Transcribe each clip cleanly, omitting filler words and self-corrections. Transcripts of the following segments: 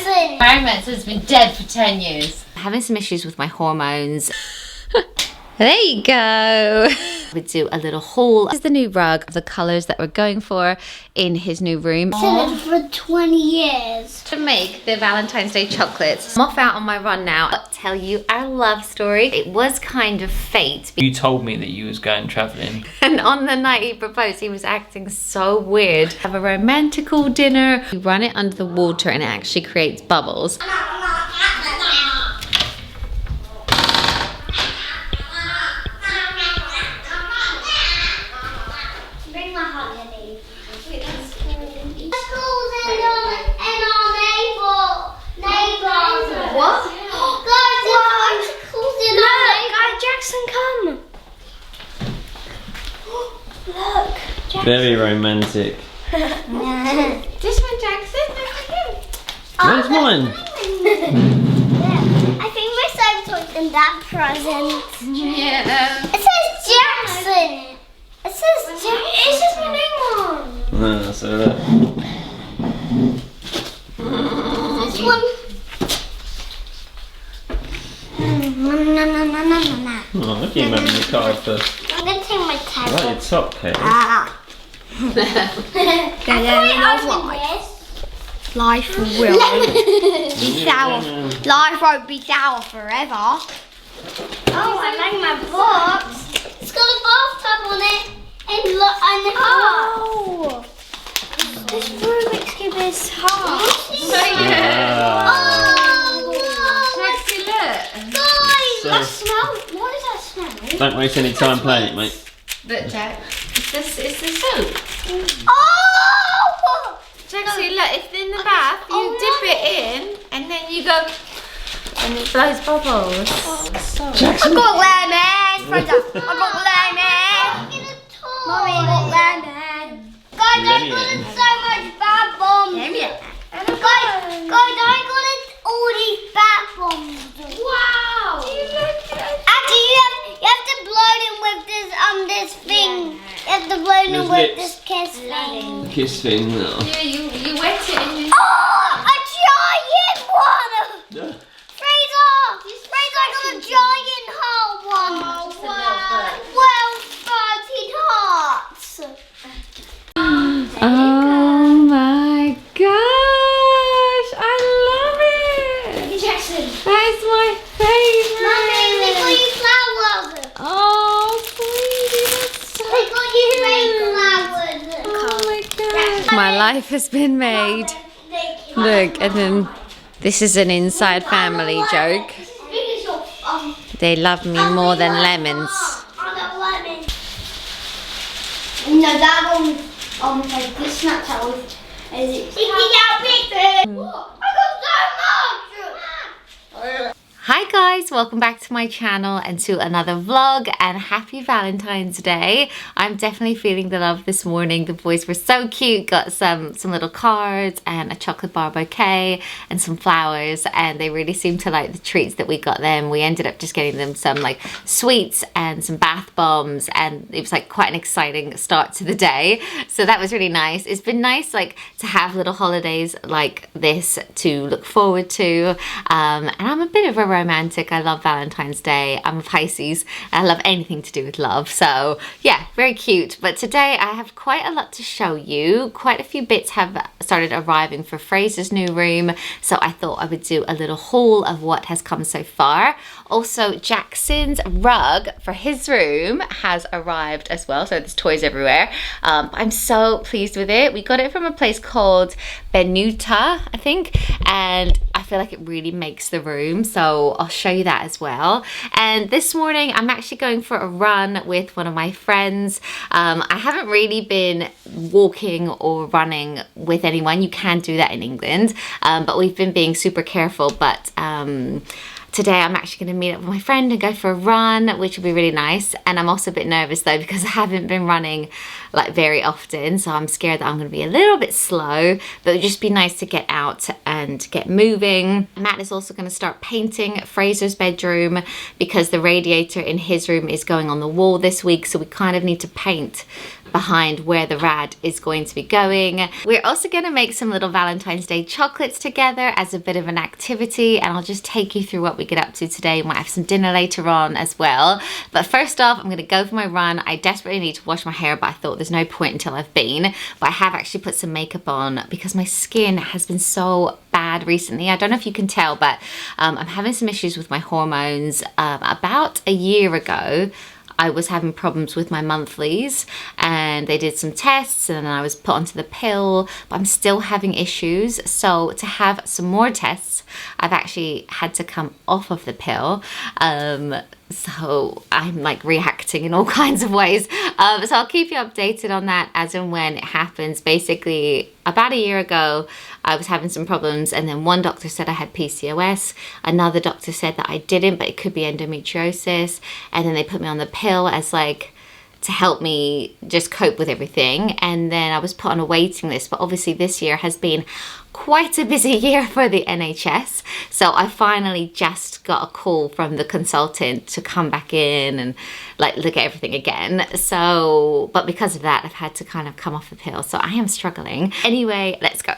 Jackson! My romancer's been dead for 10 years. Having some issues with my hormones. There you go. We do a little haul. This is the new rug, the colours that we're going for in his new room. I've for 20 years. To make the Valentine's Day chocolates. I'm off out on my run now. I'll tell you our love story. It was kind of fate. You told me that you was going travelling. And on the night he proposed, he was acting so weird. Have a romantical dinner. You run it under the water and it actually creates bubbles. Bring my hot honey. Schools and our neighbours. What? Guys, there's schools in our neighbours. Guys, Jackson, come. Look, Jackson. Very romantic. This one, Jackson. Where's mine? I think we're so toys in that present. Yeah. It says Jackson. It says Jackson. It says my name on. No, so that. This one. Oh, look at you having your card first. I'm gonna take my I tag like your off. top, Kate. Life will be sour. Life won't be sour forever. Oh, I like my box. It's got a bathtub on it. And look, and the heart. This Rubik's Cube is hard. Wow. Oh, Jackson, look. guys, So- that smell. What does that smell? Don't waste any time playing it, mate. Look, Jack. It's the soap. Oh! Jackson, look, it's in the bath. You dip it in and then you go and it blows bubbles. Jackson. I got lemon, Fraser. I got lemon. Mommy, I got lemon. Guys, I got so much bad bombs. Guys, I got all these bad bombs. Wow. Actually, you have to blow them with this thing. You have to blow them with this kiss thing. Kiss thing, no. Yeah, you wet it and you... Oh, a giant one. Yeah. Fraser, I got a giant heart one. Oh, wow. 12 13 hearts. Oh my gosh, I love it. Jackson. That's my favorite. Mommy, we got you flowers. Oh, sweetie, that's so We got you fake flowers. Oh my gosh. My life has been made. Look, and then this is an inside family joke. They love me more than lemons. No, that one, like this Snapchat was, is it? I got so much! Hi guys, welcome back to my channel and to another vlog, and happy Valentine's Day. I'm definitely feeling the love this morning. The boys were so cute, got some little cards and a chocolate bar bouquet and some flowers, and they really seemed to like the treats that we got them. We ended up just getting them some like sweets and some bath bombs, and it was like quite an exciting start to the day. So that was really nice. It's been nice like to have little holidays like this to look forward to, and I'm a bit of a romantic. I love Valentine's Day. I'm a Pisces. I love anything to do with love. So yeah, very cute. But today I have quite a lot to show you. Quite a few bits have started arriving for Fraser's new room. So I thought I would do a little haul of what has come so far. Also, Jackson's rug for his room has arrived as well. So there's toys everywhere. I'm so pleased with it. We got it from a place called Benuta, I think. And I feel like it really makes the room. So I'll show you that as well. And this morning I'm actually going for a run with one of my friends. I haven't really been walking or running with anyone. You can do that in England, but we've been being super careful. But today I'm actually going to meet up with my friend and go for a run, which will be really nice. And I'm also a bit nervous though because I haven't been running like very often, so I'm scared that I'm going to be a little bit slow, but it would just be nice to get out and get moving. Matt is also going to start painting Fraser's bedroom because the radiator in his room is going on the wall this week, so we kind of need to paint behind where the rad is going to be going. We're also going to make some little Valentine's Day chocolates together as a bit of an activity, and I'll just take you through what we get up to today. We might have some dinner later on as well. But first off, I'm going to go for my run. I desperately need to wash my hair, but I thought there's no point until I've been. But I have actually put some makeup on because my skin has been so bad recently. I don't know if you can tell, but I'm having some issues with my hormones. About a year ago, I was having problems with my monthlies, and they did some tests and then I was put onto the pill, but I'm still having issues. So to have some more tests, I've actually had to come off of the pill. So I'm like reacting in all kinds of ways. So I'll keep you updated on that as and when it happens. Basically, about a year ago, I was having some problems, and then one doctor said I had PCOS. Another doctor said that I didn't, but it could be endometriosis. And then they put me on the pill as like to help me just cope with everything. And then I was put on a waiting list. But obviously this year has been quite a busy year for the NHS. So I finally just got a call from the consultant to come back in and like look at everything again. So, but because of that, I've had to kind of come off the pill. So I am struggling. Anyway, let's go.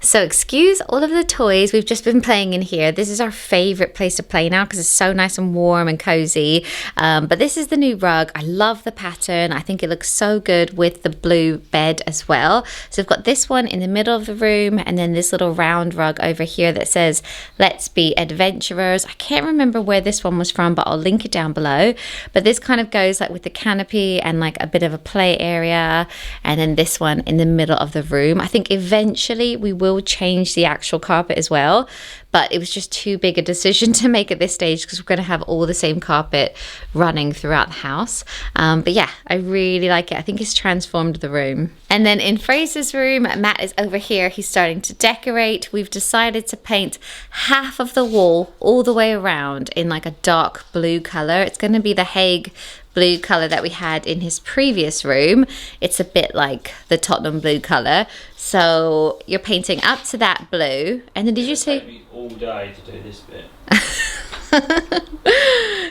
So excuse all of the toys we've just been playing in here. This is our favorite place to play now because it's so nice and warm and cozy. But this is the new rug. I love the pattern. I think it looks so good with the blue bed as well. So we've got this one in the middle of the room, and then this little round rug over here that says let's be adventurers. I can't remember where this one was from, but I'll link it down below. But this kind of goes like with the canopy and like a bit of a play area, and then this one in the middle of the room. I think eventually we will change the actual carpet as well, but it was just too big a decision to make at this stage because we're going to have all the same carpet running throughout the house. But yeah, I really like it. I think it's transformed the room. And then in Fraser's room, Matt is over here. He's starting to decorate. We've decided to paint half of the wall all the way around in like a dark blue color. It's going to be the Hague blue color that we had in his previous room. It's a bit like the Tottenham blue color. So you're painting up to that blue, and then did you say? It took me all day to do this bit.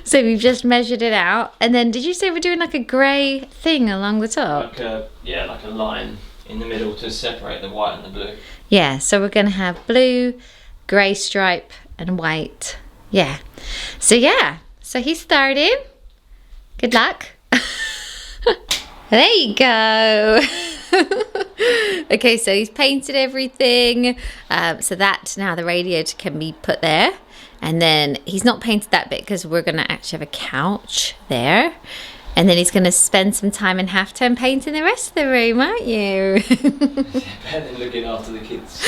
So we've just measured it out, and then did you say we're doing like a grey thing along the top? Like a line in the middle to separate the white and the blue. Yeah, so we're gonna have blue, grey stripe, and white. Yeah. So he's starting. Good luck. There you go. Okay, so he's painted everything. So that now the radiator can be put there. And then he's not painted that bit because we're going to actually have a couch there. And then he's going to spend some time in half term painting the rest of the room, aren't you? Better than looking after the kids.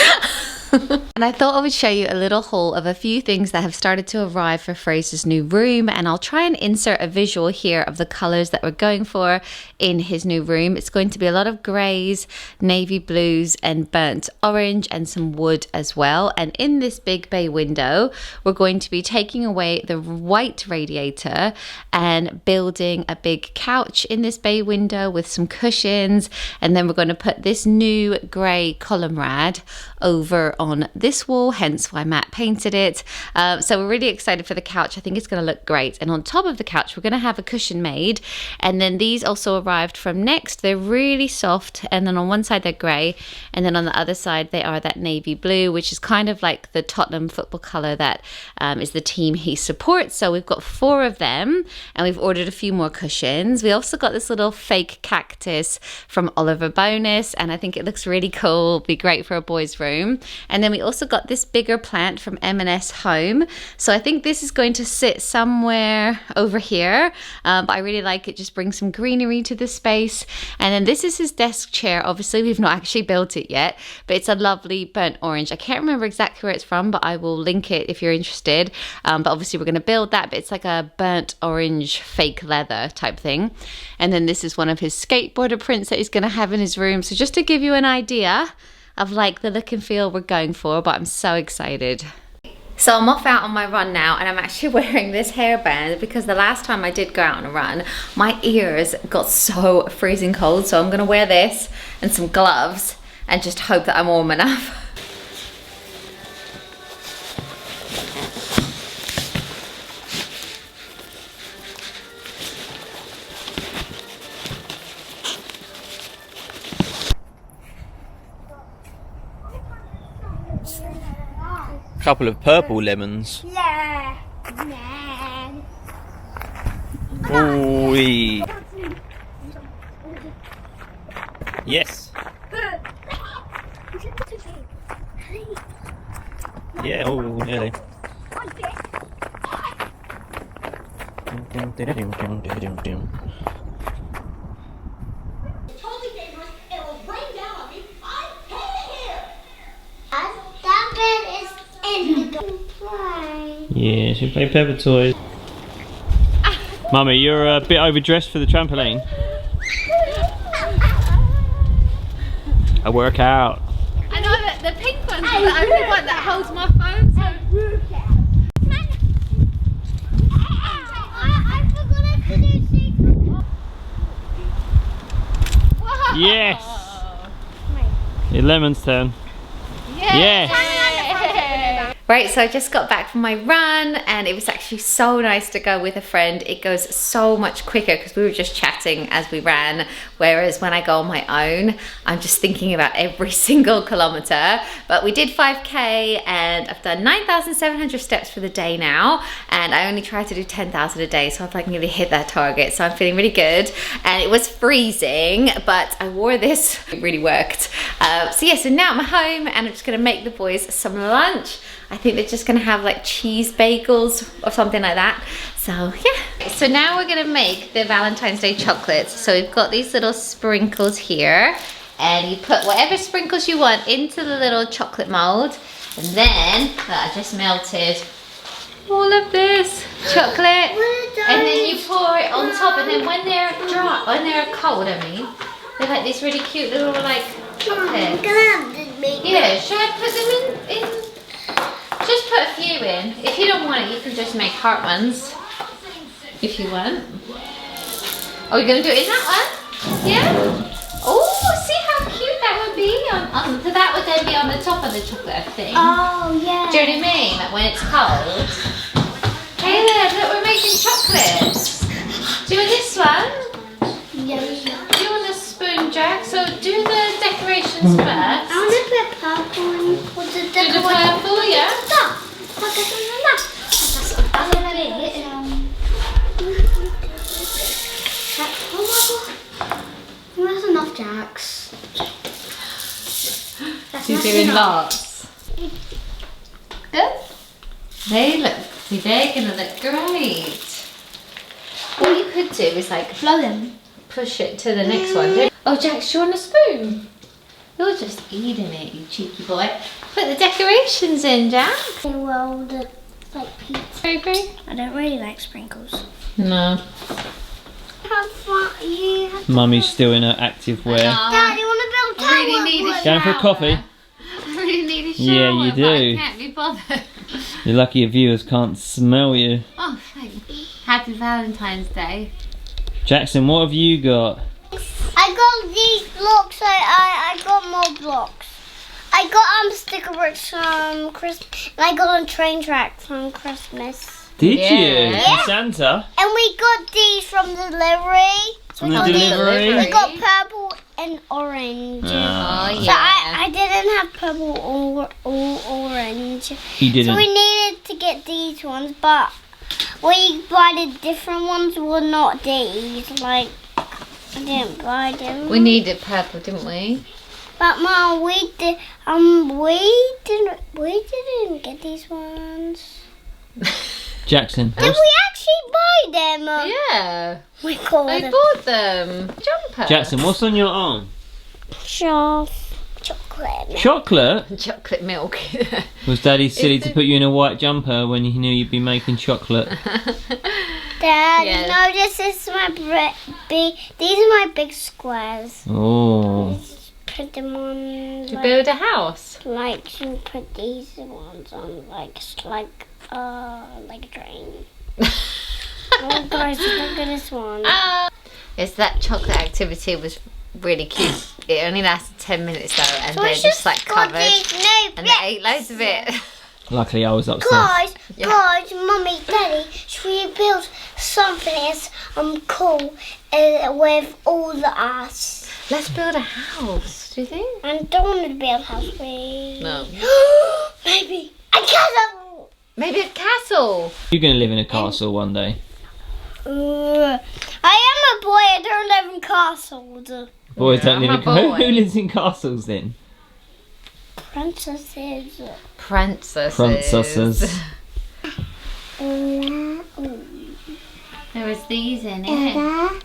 And I thought I would show you a little haul of a few things that have started to arrive for Fraser's new room, and I'll try and insert a visual here of the colours that we're going for in his new room. It's going to be a lot of greys, navy blues and burnt orange, and some wood as well. And in this big bay window, we're going to be taking away the white radiator and building a big couch in this bay window with some cushions, and then we're going to put this new grey column rad over on this wall, hence why Matt painted it. So we're really excited for the couch. I think it's going to look great. And on top of the couch, we're going to have a cushion made. And then these also arrived from Next. They're really soft. And then on one side, they're grey. And then on the other side, they are that navy blue, which is kind of like the Tottenham football colour that is the team he supports. So we've got 4 of them, and we've ordered a few more cushions. We also got this little fake cactus from Oliver Bonus, and I think it looks really cool. It'll be great for a boy's room. And then we also got this bigger plant from M&S Home. So I think this is going to sit somewhere over here. But I really like it. Just brings some greenery to the space. And then this is his desk chair. Obviously, we've not actually built it yet, but it's a lovely burnt orange. I can't remember exactly where it's from, but I will link it if you're interested. But obviously, we're going to build that. But it's like a burnt orange fake leather type thing. And then this is one of his skateboarder prints that he's going to have in his room. So just to give you an idea of like the look and feel we're going for, but I'm so excited. So I'm off out on my run now, and I'm actually wearing this hairband because the last time I did go out on a run, my ears got so freezing cold. So I'm gonna wear this and some gloves and just hope that I'm warm enough. Couple of purple lemons. Yeah. Ooh. Yes. Yeah, oh, nearly. That bed is indigo. Yeah, should we play Pepper Toys? Mummy, you're a bit overdressed for the trampoline. I work out. I know that the pink one's the only one that holds my phone. So. I forgot to do secret. Yes! Your lemon's turn. Yes! Right, so I just got back from my run and it was actually so nice to go with a friend. It goes so much quicker because we were just chatting as we ran, whereas when I go on my own, I'm just thinking about every single kilometer. But we did 5K and I've done 9,700 steps for the day now, and I only try to do 10,000 a day, so I've like nearly hit that target, so I'm feeling really good. And it was freezing, but I wore this. It really worked. So yeah, so now I'm home and I'm just gonna make the boys some lunch. I think they're just gonna have like cheese bagels or something like that. So yeah. So now we're gonna make the Valentine's Day chocolates. So we've got these little sprinkles here, and you put whatever sprinkles you want into the little chocolate mold, and then I just melted all of this chocolate, and then you pour it on top, and then when they're dry, when they're cold, I mean, they're like these really cute little like chocolates. Yeah, should I put them in? Just put a few in. If you don't want it, you can just make heart ones. If you want. Oh, you're gonna do it in that one? Yeah? Oh, see how cute that would be? So that would then be on the top of the chocolate, I think. Oh, yeah. Do you know what I mean? Like when it's cold. Hey there, look, we're making chocolates. Do this one. Yeah. Do you want a spoon, Jack? So do the decorations first. I want to put purple in for the Do the purple, yeah? That's enough, Jax. She's doing lots. Good. They look, see, they're gonna look great. What you could do is like Flow them. push it to the next one. Oh, Jax, do you want a spoon? You're just eating it, you cheeky boy. Put the decorations in, Jack. They will look like pizza. Baby? I don't really like sprinkles. No. Have fun. You have Mummy's still in her active wear. Dad, you want to build I really need a Going for a coffee? I really need a shower. Yeah, you but I do. can't be bothered. You're lucky your viewers can't smell you. Oh, thanks. Happy Valentine's Day. Jackson, what have you got? I got these blocks. I got more blocks. I got sticker bricks from Christmas, and I got a train track from Christmas. Did Yeah. you? Yeah. From Santa? And we got these from delivery. From the delivery? We got purple and orange. Oh, So yeah. I didn't have purple or orange. You didn't. So we needed to get these ones, but we buy the different ones were not these. Like, I didn't buy them. We needed purple, didn't we? But Mom, we didn't get these ones. Jackson. Did we actually buy them? Yeah. We called I them bought them. Jumper. Jackson, what's on your arm? chocolate. Chocolate? Chocolate milk. Was Daddy silly to put you in a white jumper when he knew you'd be making chocolate? Dad, Yes. no, this is my these are my big squares. Oh. Put them on To build a house. like you put these ones on like a train. Oh guys, look at this one. Yes, that chocolate activity was really cute. It only lasted 10 minutes though, and So they're it's just like got covered. these new And they ate loads of it. Luckily I was upstairs. Guys, Mummy, Daddy, should we build something that's cool with all the us? Let's build a house, do you think? I don't want to build a house, please. No. Maybe. I castle. Maybe a castle. You're going to live in a castle one day. I am a boy. I don't live in castles. Boys don't live in I'm a boy. Who lives in castles then? Princesses. Princesses. There was these in it.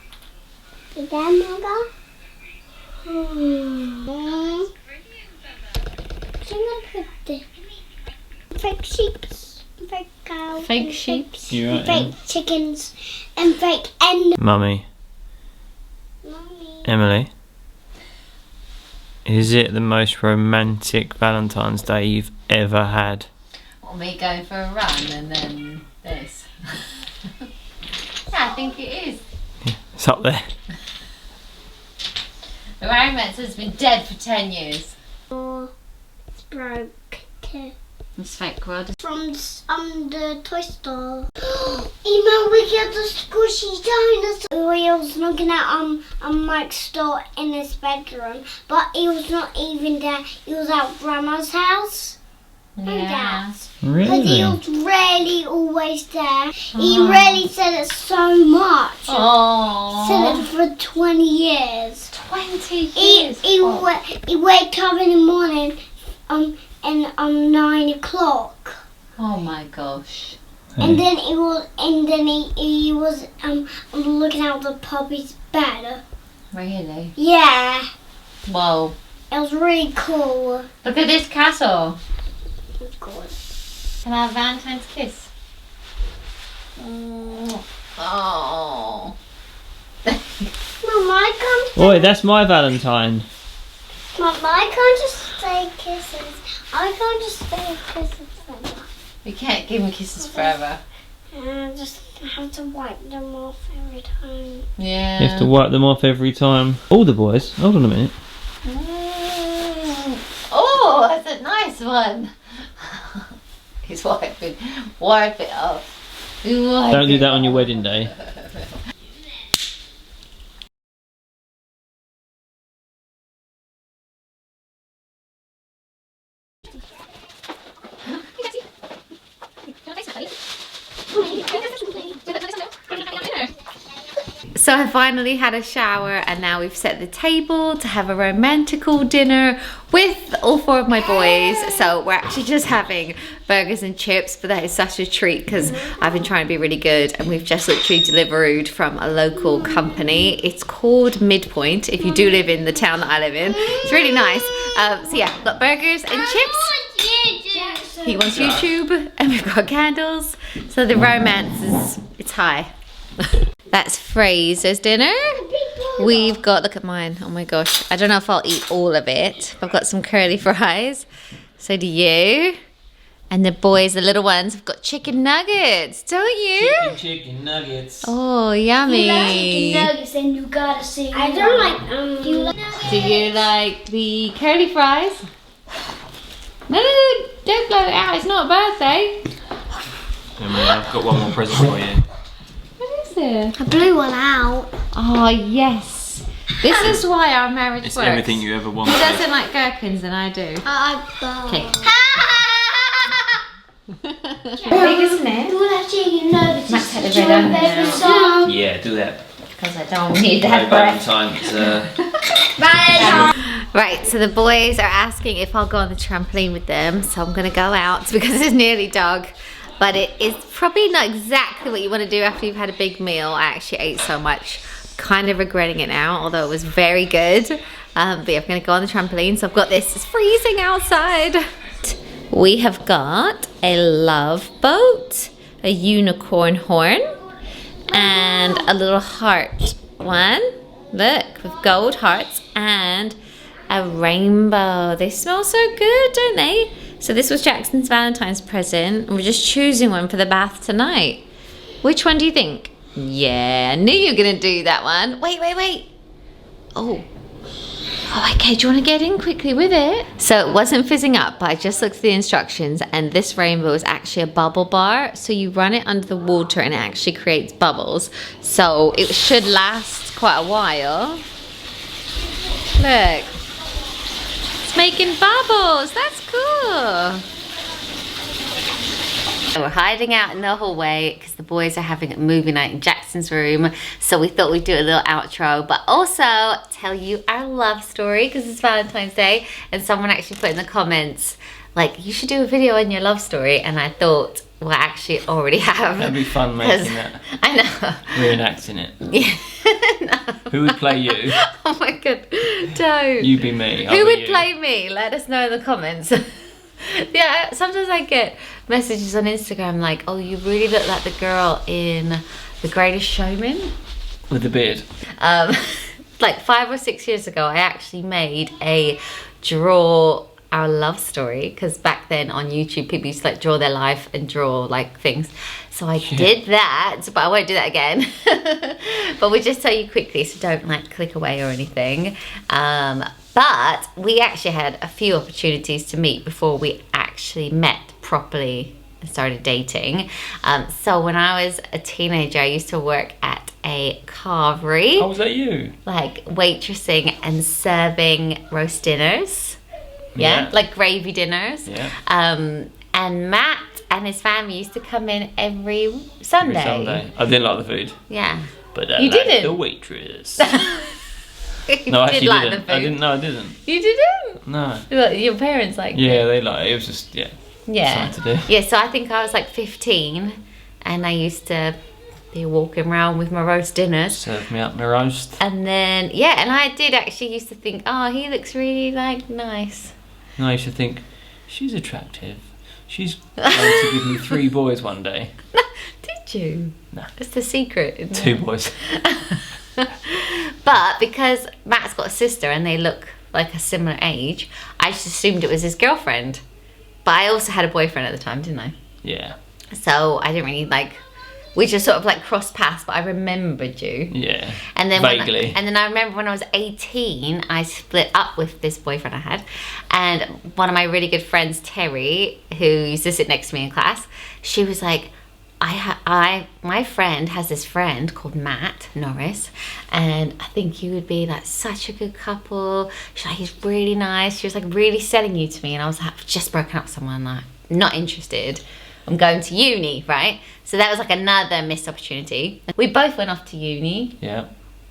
Fake sheeps, fake cows, Fake sheeps. You're right, fake chickens, and fake and Mummy, Emily, is it the most romantic Valentine's Day you've ever had? Or me going for a run and then this. Yeah, I think it is. It's up there. The romance has been dead for 10 years. it's broke too. It's fake world. From the toy store. Emo, we got the squishy dinosaur. We was looking at Mike's store in his bedroom, but he was not even there. He was at Grandma's house. Yeah. Because Really? he was really always there. He really said it so much. Oh. Said it for 20 years. 20 He years. he wake up in the morning and 9 o'clock. Oh my gosh. And then he was looking out the puppy's bed. Really? Yeah. Whoa. It was really cool. Look at this castle. Of course. Can I have Valentine's kiss? Oh. Mom, I can't. Boy, that's my Valentine. Mom, I can't just say kisses. I can't just say kisses forever. We can't give him kisses forever. And I just have to wipe them off every time. Yeah. You have to wipe them off every time. All the boys. Hold on a minute. Oh, that's a nice one. He's wiping. Wipe it off. Don't do that on your wedding day. So I finally had a shower and now we've set the table to have a romantical dinner with all 4 of my boys. So we're actually just having burgers and chips, but that is such a treat because I've been trying to be really good and we've just literally delivered from a local company. It's called Midpoint if you do live in the town that I live in. It's really nice. So yeah, we've got burgers and chips. He wants YouTube and we've got candles. So the romance is, it's high. That's Fraser's dinner. We've got, look at mine. Oh my gosh. I don't know if I'll eat all of it. I've got some curly fries. So do you. And the boys, the little ones, have got chicken nuggets, don't you? Chicken nuggets. Oh, yummy. Nuggets, and you gotta see. I don't like Do you like the curly fries? No, don't blow it out. It's not a birthday. I've got one more present for you. What is it? I blew one out. Oh, yes. This is why our marriage It's works. everything you ever wanted. He doesn't like gherkins and I do. Okay. Big, isn't it? Do that chicken nuggets. Might take the red onion favorite out. song. Yeah, do that. Because I don't need that breath. Right, so the boys are asking if I'll go on the trampoline with them. So I'm going to go out because it's nearly dark. But it is probably not exactly what you want to do after you've had a big meal. I actually ate so much. Kind of regretting it now, although it was very good. But yeah, I'm going to go on the trampoline. So I've got this. It's freezing outside. We have got a love boat, a unicorn horn, and a little heart one. Look, with gold hearts and a rainbow. They smell so good, don't they? So this was Jackson's Valentine's present, and we're just choosing one for the bath tonight. Which one do you think? Yeah, I knew you were gonna do that one. Wait. Oh, okay, do you want to get in quickly with it? So it wasn't fizzing up, but I just looked at the instructions, and this rainbow is actually a bubble bar. So you run it under the water and it actually creates bubbles. So it should last quite a while. Look. It's making bubbles. That's cool. We're hiding out in the hallway because the boys are having a movie night in Jackson's room. So we thought we'd do a little outro, but also tell you our love story because it's Valentine's Day. And someone actually put in the comments, like, you should do a video on your love story. And I thought, well, I actually already have. That'd be fun making that. I know. Reenacting it. Yeah. No. Who would play you? Oh my god, don't. You be me. Who would play me? Let us know in the comments. Yeah, sometimes I get messages on Instagram like, oh, you really look like the girl in The Greatest Showman. With the beard. Like 5 or 6 years ago, I actually made a draw our love story, because back then on YouTube people used to like draw their life and draw like things, so I did that, but I won't do that again. But we'll just tell you quickly, so don't like click away or anything. But we actually had a few opportunities to meet before we actually met properly and started dating. So when I was a teenager, I used to work at a carvery. Oh, was that you? Like waitressing and serving roast dinners. Yeah, like gravy dinners. Yeah. And Matt and his family used to come in every Sunday. Every Sunday. I didn't like the food. Yeah. But You like didn't? the waitress. You No, I did actually like didn't. the I food. didn't. No, I didn't. You didn't? No. Well, your parents liked Yeah, it. they like it. It was just Yeah. something to do. Yeah, so I think I was like 15 and I used to be walking around with my roast dinners. Serve me up my roast. And then, yeah, and I did actually used to think, oh, he looks really like nice. No, I used to think, she's attractive. She's going to give me 3 boys one day. Did you? No. It's the secret. Isn't 2 it? boys. But because Matt's got a sister and they look like a similar age, I just assumed it was his girlfriend. But I also had a boyfriend at the time, didn't I? Yeah. So I didn't really like, we just sort of like crossed paths, but I remembered you. Yeah. And then Vaguely. and then I remember when I was 18, I split up with this boyfriend I had, and one of my really good friends, Terry, who used to sit next to me in class, she was like, my friend has this friend called Matt, Norris, and I think you would be like such a good couple. She's like, he's really nice. She was like really selling you to me, and I was like, I've just broken up with someone, like not interested. I'm going to uni, right? So that was like another missed opportunity. We both went off to uni. Yeah.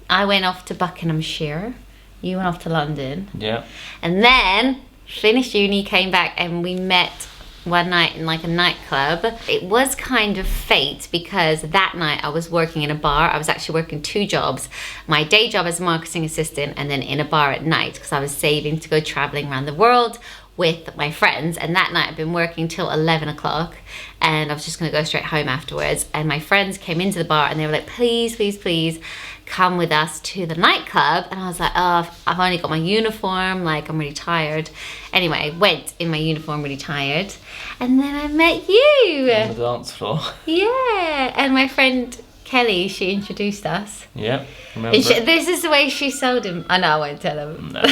I went off to Buckinghamshire. You went off to London. Yeah. And then finished uni, came back, and we met one night in like a nightclub. It was kind of fate because that night I was working in a bar. I was actually working 2 jobs. My day job as a marketing assistant and then in a bar at night because I was saving to go traveling around the world with my friends. And that night I'd been working till 11 o'clock and I was just gonna go straight home afterwards. And my friends came into the bar and they were like, please, please, please come with us to the nightclub. And I was like, oh, I've only got my uniform, like I'm really tired. Anyway, went in my uniform really tired. And then I met you. On the dance floor. Yeah, and my friend Kelly, she introduced us. Yeah. Remember And it? this is the way she sold him. I know, I won't tell him. No.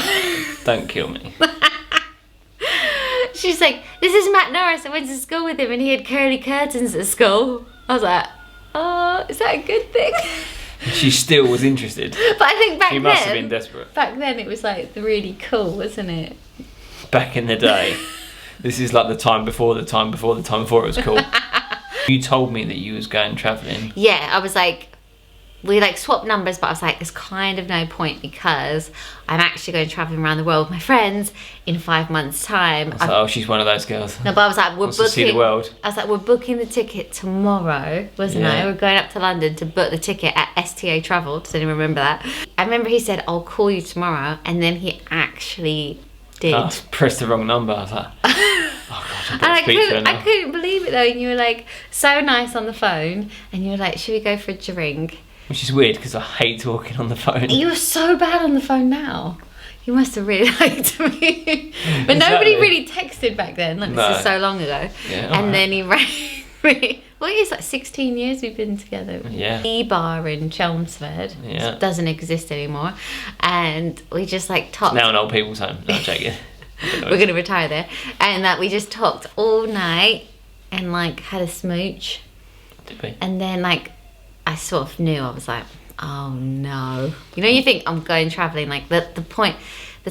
Don't kill me. She's like, this is Matt Norris. I went to school with him and he had curly curtains at school. I was like, oh, is that a good thing? She still was interested. But I think back She then, must have been desperate. back then it was like really cool, wasn't it? Back in the day. This is like the time before the time before the time before it was cool. You told me that you was going travelling. Yeah, I was like, we like swapped numbers, but I was like, there's kind of no point because I'm actually going travelling around the world with my friends in 5 months' time. I was like, oh, she's one of those girls. No, but I was like, we're Wants to booking. see the world. I was like, we're booking the ticket tomorrow, wasn't I? Yeah. We're going up to London to book the ticket at STA Travel. Does anyone remember that? I remember he said, I'll call you tomorrow, and then he actually did. I pressed the wrong number. I was like, oh God, I And better speak to her I now. couldn't believe it though, and you were like so nice on the phone, and you were like, should we go for a drink? Which is weird because I hate talking on the phone. You were so bad on the phone now. You must have really liked me. But nobody Exactly. really texted back then. Like, No. this is so long ago. Yeah, and alright. then he rang me. Well, it's like 16 years we've been together. Yeah. E-bar in Chelmsford. Yeah. It doesn't exist anymore. And we just like talked. Now an old people's home. No, I'm joking. We're going to retire there. And that we just talked all night and like had a smooch. Did we? And then like I sort of knew, I was like, oh no. You know, you think I'm going travelling, like the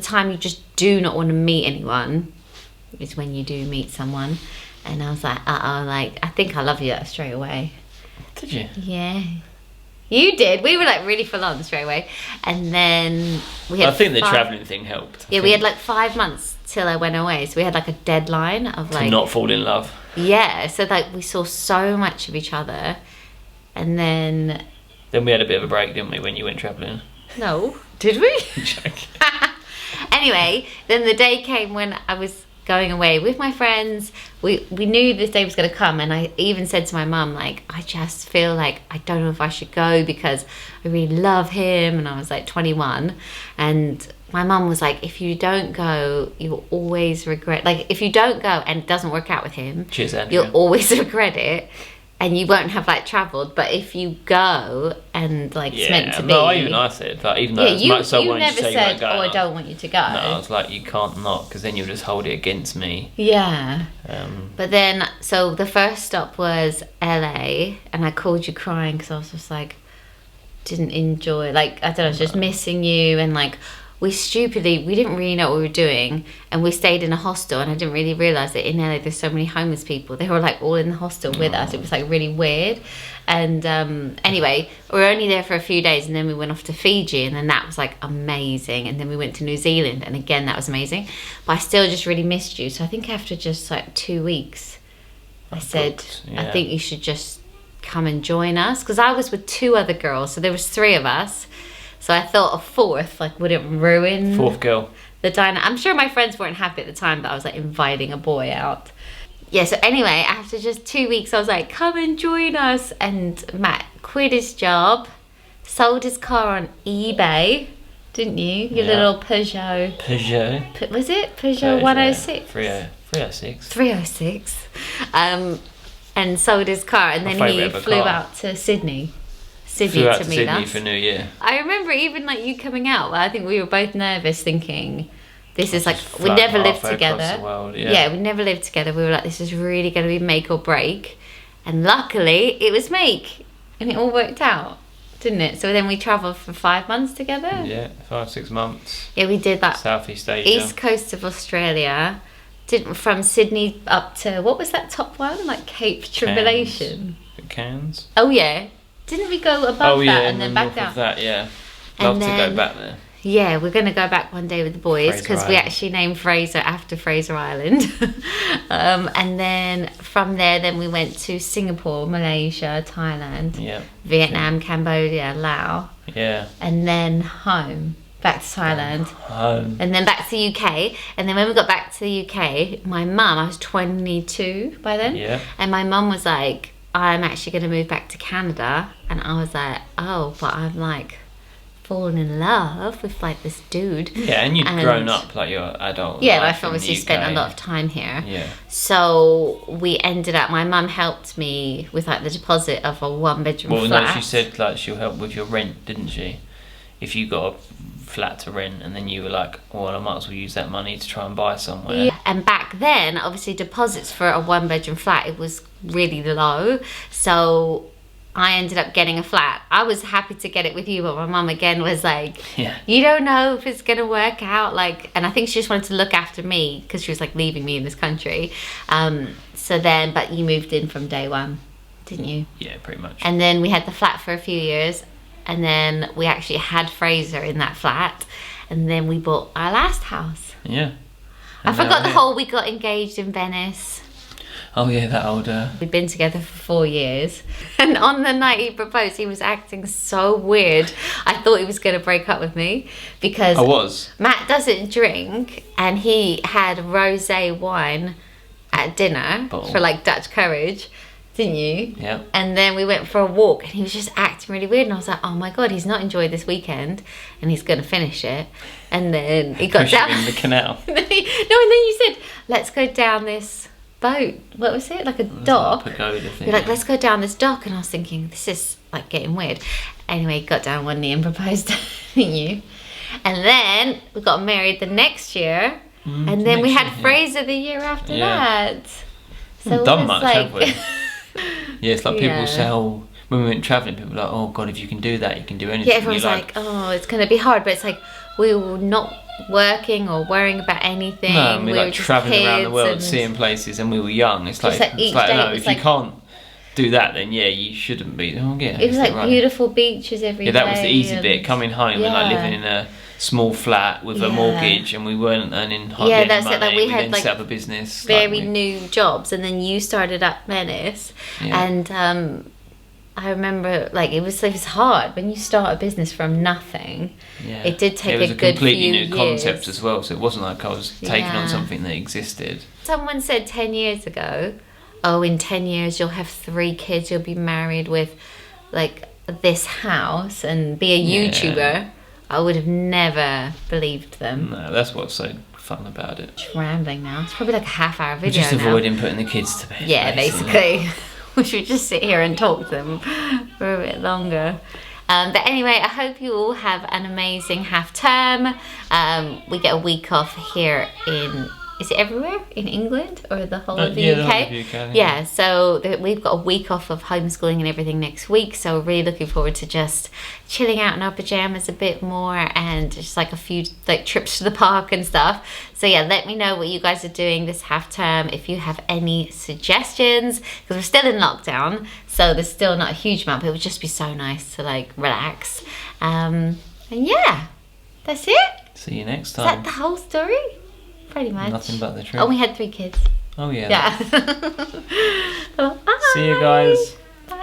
time you just do not want to meet anyone is when you do meet someone. And I was like, like, I think I love you straight away. Did you? Yeah. You did. We were like really full on straight away. And then we had I think the travelling thing helped. Yeah, we had like 5 months till I went away. So we had like a deadline of like... To not fall in love. Yeah, so like we saw so much of each other. And then... Then we had a bit of a break, didn't we, when you went travelling? No. Did we? Joking. Anyway, then the day came when I was going away with my friends. We knew this day was going to come, and I even said to my mum, like, I just feel like I don't know if I should go because I really love him. And I was like 21, and my mum was like, if you don't go, you'll always regret, like if you don't go and it doesn't work out with him, cheers, Andrea, you'll always regret it. And you won't have like travelled, but if you go and like it's meant to be. No, even I said, like, even though yeah, as much as I you wanted never to say said, you "Oh, I don't want you to go." No, I was like, you can't not, because then you'll just hold it against me. Yeah. But then, so the first stop was LA, and I called you crying because I was just like, didn't enjoy, like, I don't know, I was just missing you, and like. We didn't really know what we were doing, and we stayed in a hostel, and I didn't really realise that in LA there's so many homeless people. They were like all in the hostel with us. It was like really weird. And anyway, we were only there for a few days, and then we went off to Fiji, and then that was like amazing. And then we went to New Zealand, and again that was amazing. But I still just really missed you. So I think after just like 2 weeks, I said, I think you should just come and join us, because I was with 2 other girls, so there was 3 of us. So I thought a 4th like wouldn't ruin 4th girl. The diner. I'm sure my friends weren't happy at the time that I was like inviting a boy out. Yeah, so anyway, after just 2 weeks I was like, come and join us. And Matt quit his job, sold his car on eBay, didn't you? Your little Peugeot. Was it? Peugeot 106? 306. 306. And sold his car, and then he flew out to Sydney. Flew out to meet Sydney us for New Year. I remember even like you coming out. I think we were both nervous, thinking this is like we never lived together. Yeah, we never lived together. We were like, this is really going to be make or break, and luckily it was make, and it all worked out, didn't it? So then we travelled for 5 months together. Yeah, 5-6 months. Yeah, we did that. Southeast Asia, East coast of Australia. Did from Sydney up to what was that top one? Like Cape Tribulation. Cairns. Oh yeah. Didn't we go above that and then back down? Of that, yeah. Love to go back there. Yeah, we're going to go back one day with the boys, because we actually named Fraser after Fraser Island. And then from there, then we went to Singapore, Malaysia, Thailand, Vietnam, Cambodia, Laos. Yeah. And then home, back to Thailand. Home. And then back to the UK. And then when we got back to the UK, my mum, I was 22 by then. Yeah. And my mum was like, I'm actually going to move back to Canada. And I was like, oh, but I'm like fallen in love with like this dude. Yeah, and you'd grown up, like you're adult. Yeah, I've obviously spent a lot of time here. Yeah. So we ended up, my mum helped me with like the deposit of a 1-bedroom flat. Well, no, she said like she'll help with your rent, didn't she? If you got a flat to rent, and then you were like, well, I might as well use that money to try and buy somewhere. Yeah. And back then, obviously deposits for a 1-bedroom flat, it was really low. So I ended up getting a flat. I was happy to get it with you, but my mum again was like, you don't know if it's gonna work out, like, and I think she just wanted to look after me because she was like leaving me in this country. So then, but you moved in from day one, didn't you? Yeah, pretty much. And then we had the flat for a few years, and then we actually had Fraser in that flat, and then we bought our last house. Yeah. I forgot the whole, we got engaged in Venice. Oh yeah, that old... We'd been together for 4 years, and on the night he proposed, he was acting so weird. I thought he was going to break up with me, because I was. Matt doesn't drink, and he had rosé wine at dinner for like Dutch courage, didn't you? Yeah. And then we went for a walk, and he was just acting really weird, and I was like, oh my god, he's not enjoyed this weekend, and he's going to finish it. And then he got down in the canal. and then you said, let's go down this boat. What was it? Like a dock? Like a pagoda thing. You're like, let's go down this dock. And I was thinking, this is like getting weird. Anyway, got down one knee and proposed to you. And then we got married the next year. And then we had Fraser the year after that. So we've done much, like... haven't we? Yeah, it's like people say, oh, when we went travelling, people were like, oh God, if you can do that, you can do anything. Yeah, everyone's like, oh, it's going to be hard. But it's like, we will not working or worrying about anything. No, and we were like just travelling around the kids world, and seeing places, and we were young. It's Just like, like each it's like day no, it was if like- you can't do that, then yeah, you shouldn't be. Oh yeah, It was like right. beautiful beaches every day. Yeah, that was the easy and- bit. Coming home and like Yeah. living in a small flat with a Yeah. mortgage, and we weren't earning hardly Yeah, any that's it, money. like, we we had, then like, set up a business. very new jobs, and then you started up Menace, Yeah. and I remember like it was hard when you start a business from nothing. Yeah. It did take It was a a good completely few new years. concept as well, so it wasn't like I was taking Yeah. on something that existed. Someone said 10 years ago, oh, in 10 years you'll have 3 kids, you'll be married with like this house and be a Yeah. YouTuber. I would have never believed them. No, that's what's so fun about it. Just rambling now. It's probably like a half-hour We're video just now. avoiding putting the kids to bed. Yeah, basically. We should just sit here and talk to them for a bit longer. But anyway, I hope you all have an amazing half term. We get a week off here in, is it everywhere? In England or the whole of the yeah, UK? the whole of the UK, I think. Yeah, so we've got a week off of homeschooling and everything next week. So we're really looking forward to just chilling out in our pajamas a bit more and just like a few like trips to the park and stuff. So yeah, let me know what you guys are doing this half term. If you have any suggestions, because we're still in lockdown, so there's still not a huge amount, but it would just be so nice to like relax. And yeah, that's it. See you next Is time. that the whole story? Pretty much. Nothing but the truth. Oh, we had 3 kids. Oh yeah. Yeah. See you guys.